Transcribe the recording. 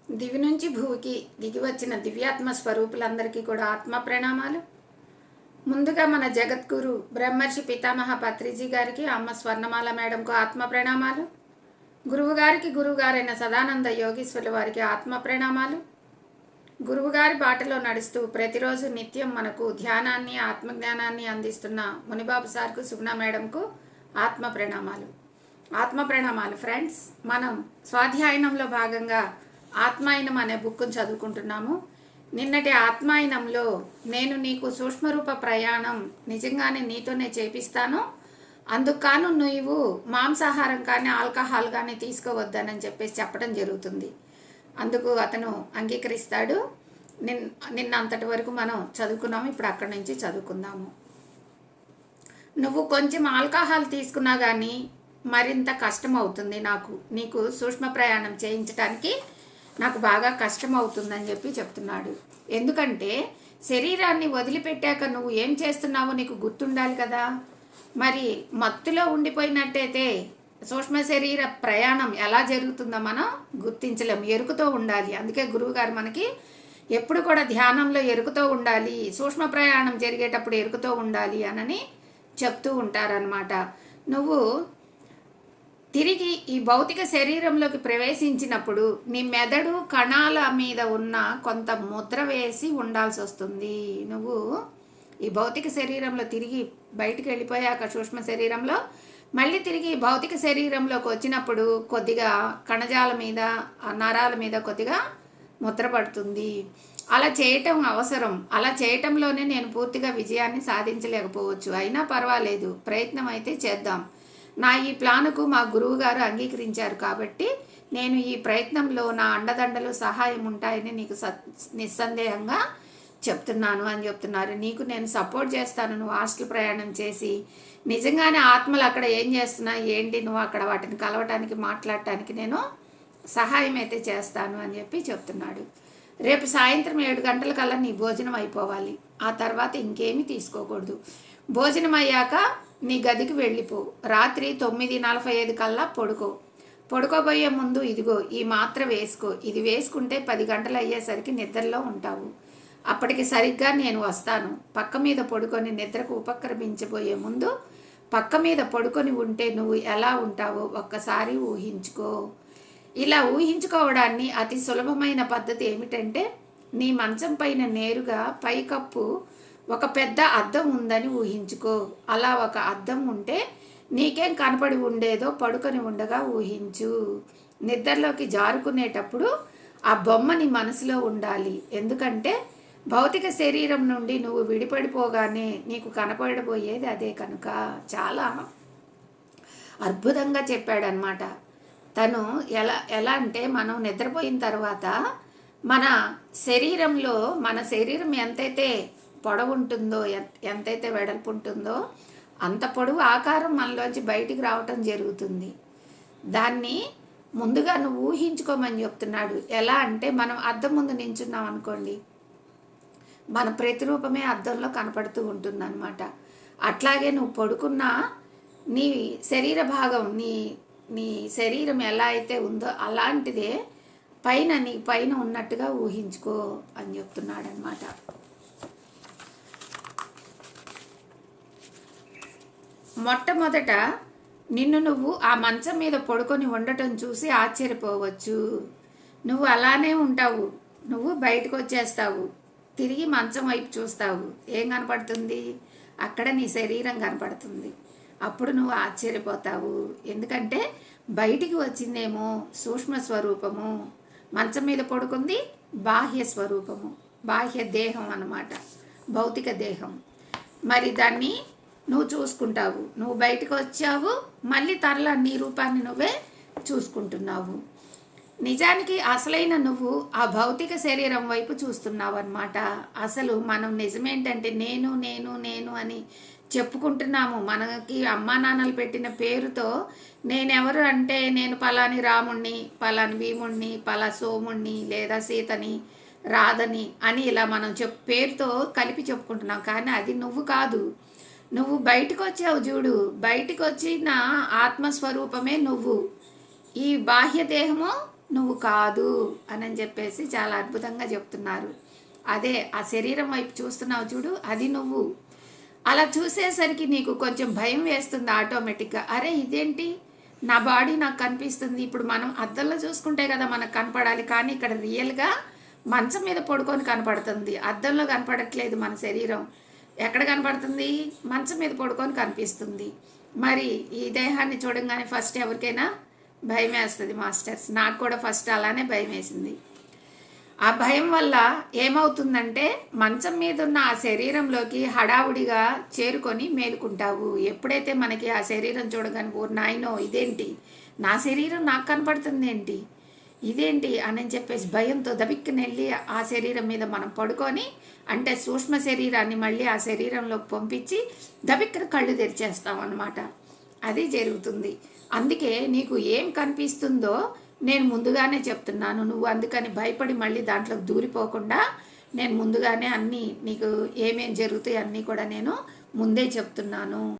దివి నుంచి భూమికి దిగి వచ్చిన దివ్యాత్మ స్వరూపులందరికీ కూడా ఆత్మ ప్రణామాలు. ముందుగా మన జగద్గురు బ్రహ్మర్షి పితామహ పత్రిజీ గారికి, అమ్మ స్వర్ణమాల మేడంకు ఆత్మ ప్రణామాలు. గురువుగారికి గురువుగారైన సదానంద యోగీశ్వరుల వారికి ఆత్మ ప్రణామాలు. గురువుగారి బాటలో నడుస్తూ ప్రతిరోజు నిత్యం మనకు ధ్యానాన్ని, ఆత్మజ్ఞానాన్ని అందిస్తున్న మునిబాబు సార్కు, సుగుణ మేడంకు ఆత్మ ప్రణామాలు. ఆత్మ ప్రణామాలు ఫ్రెండ్స్. మనం స్వాధ్యాయనంలో భాగంగా ఆత్మాయనం అనే బుక్ను చదువుకుంటున్నాము. నిన్నటి ఆత్మాయనంలో నేను నీకు సూక్ష్మరూప ప్రయాణం నిజంగానే నీతోనే చేపిస్తాను, అందుకు కాను నువ్వు మాంసాహారం కానీ ఆల్కహాల్ కానీ తీసుకోవద్దనని చెప్పేసి చెప్పడం జరుగుతుంది. అందుకు అతను అంగీకరిస్తాడు. నిన్న అంతటి వరకు మనం చదువుకున్నాము, ఇప్పుడు అక్కడి నుంచి చదువుకుందాము. నువ్వు కొంచెం ఆల్కహాల్ తీసుకున్నా కానీ మరింత కష్టం అవుతుంది, నీకు సూక్ష్మ ప్రయాణం చేయించడానికి నాకు బాగా కష్టం అవుతుందని చెప్పి చెప్తున్నాడు. ఎందుకంటే శరీరాన్ని వదిలిపెట్టాక నువ్వు ఏం చేస్తున్నావో నీకు గుర్తుండాలి కదా. మరి మత్తులో ఉండిపోయినట్టయితే సూక్ష్మ శరీర ప్రయాణం ఎలా జరుగుతుందో మనం గుర్తించలేం, ఎరుకుతో ఉండాలి. అందుకే గురువుగారు మనకి ఎప్పుడు కూడా ధ్యానంలో ఎరుకుతో ఉండాలి, సూక్ష్మ ప్రయాణం జరిగేటప్పుడు ఎరుకుతో ఉండాలి అని చెప్తూ ఉంటారనమాట. నువ్వు తిరిగి ఈ భౌతిక శరీరంలోకి ప్రవేశించినప్పుడు నీ మెదడు కణాల మీద ఉన్న కొంత ముద్ర వేసి ఉండాల్సి వస్తుంది. నువ్వు ఈ భౌతిక శరీరంలో తిరిగి బయటికి వెళ్ళిపోయాక సూక్ష్మ శరీరంలో మళ్ళీ తిరిగి భౌతిక శరీరంలోకి వచ్చినప్పుడు కొద్దిగా కణజాల మీద, నరాల మీద కొద్దిగా ముద్ర పడుతుంది. అలా చేయటం అవసరం. అలా చేయటంలోనే నేను పూర్తిగా విజయాన్ని సాధించలేకపోవచ్చు, అయినా పర్వాలేదు, ప్రయత్నం అయితే చేద్దాం. నా ఈ ప్లానుకు మా గురువు గారు అంగీకరించారు కాబట్టి నేను ఈ ప్రయత్నంలో నా అండదండలు సహాయం ఉంటాయని నీకు నిస్సందేహంగా చెప్తున్నాను అని చెప్తున్నారు. నీకు నేను సపోర్ట్ చేస్తాను. నువ్వు హాస్టల్ ప్రయాణం చేసి నిజంగానే ఆత్మలు అక్కడ ఏం చేస్తున్నా ఏంటి, నువ్వు అక్కడ వాటిని కలవటానికి, మాట్లాడటానికి నేను సహాయం అయితే చేస్తాను అని చెప్పి చెప్తున్నాడు. రేపు సాయంత్రం 7 గంటలకల్లా నీ భోజనం అయిపోవాలి. ఆ తర్వాత ఇంకేమీ తీసుకోకూడదు. భోజనం అయ్యాక నీ గదికి వెళ్ళిపో. రాత్రి 9:45 కల్లా పడుకోబోయే ముందు ఇదిగో ఈ మాత్ర వేసుకో. ఇది వేసుకుంటే 10 గంటలు అయ్యేసరికి నిద్రలో ఉంటావు. అప్పటికి సరిగ్గా నేను వస్తాను. పక్క మీద పడుకొని నిద్రకు ఉపక్రమించబోయే ముందు పక్క మీద పడుకొని ఉంటే నువ్వు ఎలా ఉంటావో ఒక్కసారి ఊహించుకో. ఇలా ఊహించుకోవడాన్ని అతి సులభమైన పద్ధతి ఏమిటంటే, నీ మంచం పైన నేరుగా పైకప్పు ఒక పెద్ద అద్దం ఉందని ఊహించుకో. అలా ఒక అద్దం ఉంటే నీకేం కనపడి ఉండేదో పడుకొని ఉండగా ఊహించు. నిద్రలోకి జారుకునేటప్పుడు ఆ బొమ్మ నీ మనసులో ఉండాలి. ఎందుకంటే భౌతిక శరీరం నుండి నువ్వు విడిపడిపోగానే నీకు కనపడబోయేది అదే కనుక. చాలా అద్భుతంగా చెప్పాడనమాట తను. ఎలా అంటే మనం నిద్రపోయిన తర్వాత మన శరీరం ఎంతైతే పొడవు ఉంటుందో, ఎంతైతే వెడల్పు ఉంటుందో అంత పొడవు ఆకారం మనలోంచి బయటికి రావటం జరుగుతుంది. దాన్ని ముందుగా నువ్వు ఊహించుకోమని చెప్తున్నాడు. ఎలా అంటే మనం అద్దం ముందు నించున్నాం అనుకోండి, మన ప్రతిరూపమే అద్దంలో కనపడుతూ ఉంటుందన్నమాట. అట్లాగే నువ్వు పడుకున్నా నీ శరీర భాగం, నీ శరీరం ఎలా అయితే ఉందో అలాంటిదే నీ పైన ఉన్నట్టుగా ఊహించుకో అని చెప్తున్నాడు అనమాట. మొట్టమొదట నిన్ను నువ్వు ఆ మంచం మీద పడుకొని ఉండటం చూసి ఆశ్చర్యపోవచ్చు. నువ్వు అలానే ఉంటావు. నువ్వు బయటకు వచ్చేస్తావు, తిరిగి మంచం వైపు చూస్తావు. ఏం కనపడుతుంది? అక్కడ నీ శరీరం కనపడుతుంది. అప్పుడు నువ్వు ఆశ్చర్యపోతావు. ఎందుకంటే బయటికి వచ్చిందేమో సూక్ష్మ స్వరూపము, మంచం మీద పడుకుంది బాహ్య స్వరూపము, బాహ్య దేహం అన్నమాట, భౌతిక దేహం. మరి దాన్ని నువ్వు చూసుకుంటావు. నువ్వు బయటకు వచ్చావు, మళ్ళీ తరలా నీ రూపాన్ని నువ్వే చూసుకుంటున్నావు. నిజానికి అసలైన నువ్వు ఆ భౌతిక శరీరం వైపు చూస్తున్నావు అన్నమాట. అసలు మనం నిజమేంటంటే నేను నేను నేను అని చెప్పుకుంటున్నాము. మనకి అమ్మా నాన్నలు పెట్టిన పేరుతో నేనెవరు అంటే నేను పలాని రాముణ్ణి, పలాని భీముణ్ణి, పలా సోముణ్ణి, లేదా సీతని, రాధని అని ఇలా మనం పేరుతో కలిపి చెప్పుకుంటున్నాం. కానీ అది నువ్వు కాదు. నువ్వు బయటకు వచ్చావు చూడు, బయటకు వచ్చిన ఆత్మస్వరూపమే నువ్వు. ఈ బాహ్య దేహము నువ్వు కాదు అని చెప్పేసి చాలా అద్భుతంగా చెప్తున్నారు. అదే ఆ శరీరం వైపు చూస్తున్నావు చూడు, అది నువ్వు. అలా చూసేసరికి నీకు కొంచెం భయం వేస్తుంది ఆటోమేటిక్గా. అరే ఇదేంటి, నా బాడీ నాకు కనిపిస్తుంది. ఇప్పుడు మనం అద్దంలో చూసుకుంటే కదా మనకు కనపడాలి, కానీ ఇక్కడ రియల్గా మంచం మీద పడుకొని కనపడుతుంది. అద్దంలో కనపడట్లేదు మన శరీరం. ఎక్కడ కనపడుతుంది? మంచం మీద పడుకొని కనిపిస్తుంది. మరి ఈ దేహాన్ని చూడంగానే ఫస్ట్ ఎవరికైనా భయం వేస్తుంది మాస్టర్స్. నాకు కూడా ఫస్ట్ అలానే భయం వేసింది. ఆ భయం వల్ల ఏమవుతుందంటే మంచం మీద ఉన్న ఆ శరీరంలోకి హడావుడిగా చేరుకొని మేలుకుంటావు. ఎప్పుడైతే మనకి ఆ శరీరం చూడగానే ఓ నాయనో ఇదేంటి, నా శరీరం నాకు కనపడుతుంది ఏంటి, ఇదేంటి అని చెప్పేసి భయంతో దబిక్కని వెళ్ళి ఆ శరీరం మీద మనం పడుకొని, అంటే సూక్ష్మ శరీరాన్ని మళ్ళీ ఆ శరీరంలోకి పంపించి దబిక్కన కళ్ళు తెరిచేస్తాం అన్నమాట. అది జరుగుతుంది. అందుకే నీకు ఏం కనిపిస్తుందో నేను ముందుగానే చెప్తున్నాను. నువ్వు అందుకని భయపడి మళ్ళీ దాంట్లోకి దూరిపోకుండా నేను ముందుగానే అన్నీ నీకు ఏమేం జరుగుతాయి అన్నీ కూడా నేను ముందే చెప్తున్నాను.